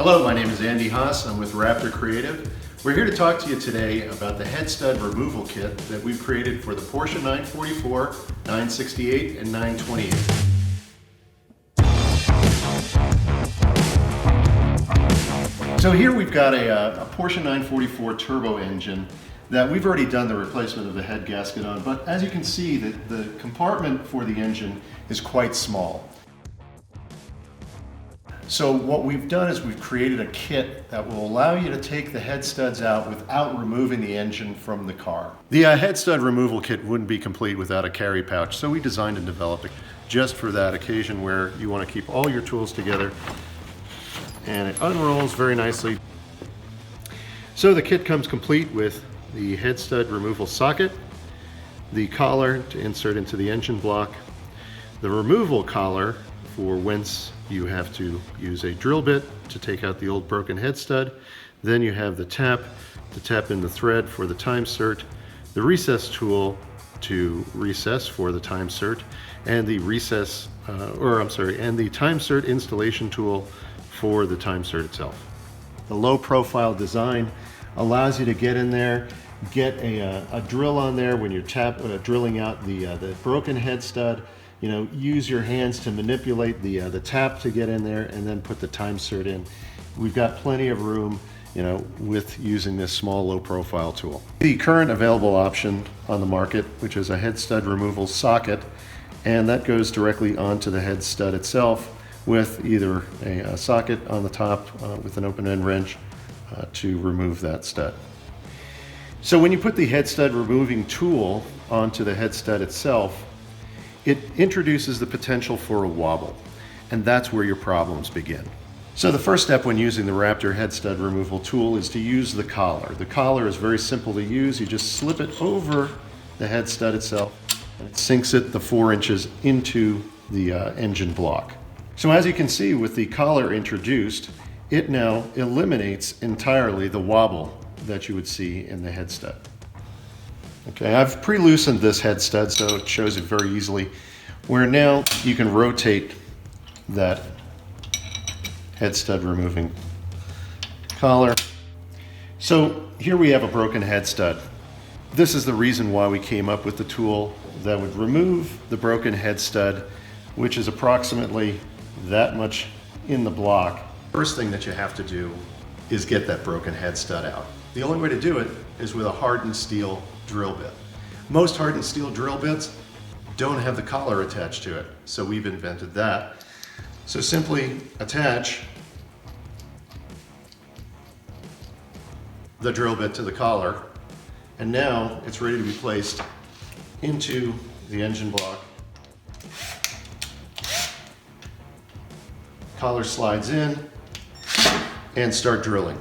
Hello, my name is Andy Haas. I'm with Raptor Creative. We're here to talk to you today about the head stud removal kit that we've created for the Porsche 944, 968, and 928. So here we've got a Porsche 944 turbo engine that we've already done the replacement of the head gasket on, but as you can see, the compartment for the engine is quite small. So what we've done is we've created a kit that will allow you to take the head studs out without removing the engine from the car. The head stud removal kit wouldn't be complete without a carry pouch, so we designed and developed it just for that occasion where you want to keep all your tools together, and it unrolls very nicely. So the kit comes complete with the head stud removal socket, the collar to insert into the engine block, the removal collar for whence you have to use a drill bit to take out the old broken head stud. Then you have the tap to tap in the thread for the time-sert, the recess tool to recess for the time-sert, and the time-sert installation tool for the time-sert itself. The low-profile design allows you to get in there, get a drill on there when you're drilling out the broken head stud. You know, use your hands to manipulate the tap to get in there, and then put the time-sert in. We've got plenty of room, you know, with using this small low-profile tool. The current available option on the market, which is a head stud removal socket, and that goes directly onto the head stud itself with either a socket on the top with an open-end wrench to remove that stud. So when you put the head stud removing tool onto the head stud itself, it introduces the potential for a wobble, and that's where your problems begin. So the first step when using the Raptor head stud removal tool is to use the collar. The collar is very simple to use. You just slip it over the head stud itself, and it sinks it the 4 inches into the engine block. So as you can see, with the collar introduced, it now eliminates entirely the wobble that you would see in the head stud. Okay, I've pre-loosened this head stud so it shows it very easily, where now you can rotate that head stud removing collar. So here we have a broken head stud. This is the reason why we came up with the tool that would remove the broken head stud, which is approximately that much in the block. First thing that you have to do is get that broken head stud out. The only way to do it is with a hardened steel drill bit. Most hardened steel drill bits don't have the collar attached to it, so we've invented that. So simply attach the drill bit to the collar, and now it's ready to be placed into the engine block. Collar slides in and start drilling.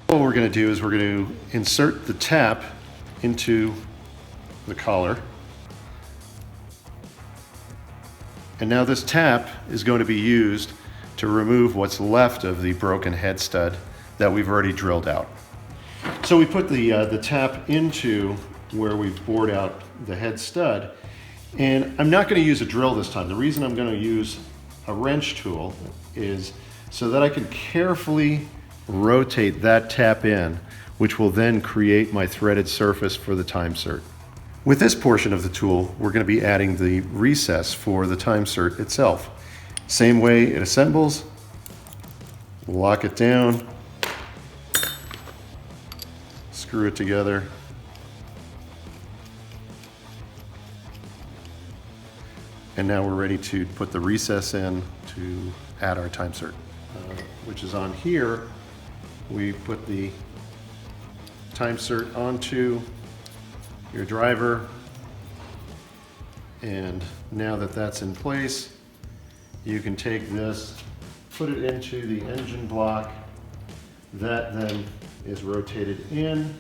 What we're going to do is we're going to insert the tap into the collar. And now this tap is going to be used to remove what's left of the broken head stud that we've already drilled out. So we put the tap into where we've bored out the head stud, and I'm not going to use a drill this time. The reason I'm going to use a wrench tool is so that I can carefully rotate that tap in, which will then create my threaded surface for the time-sert. With this portion of the tool, we're going to be adding the recess for the time-sert itself. Same way it assembles, lock it down, screw it together, and now we're ready to put the recess in to add our time-sert, which is on here. We put the time-sert onto your driver, and now that that's in place, you can take this, put it into the engine block. That then is rotated in,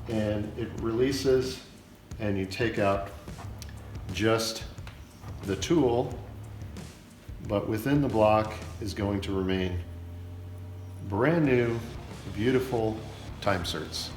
and it releases, and you take out just the tool but within the block is going to remain brand new, beautiful time-serts.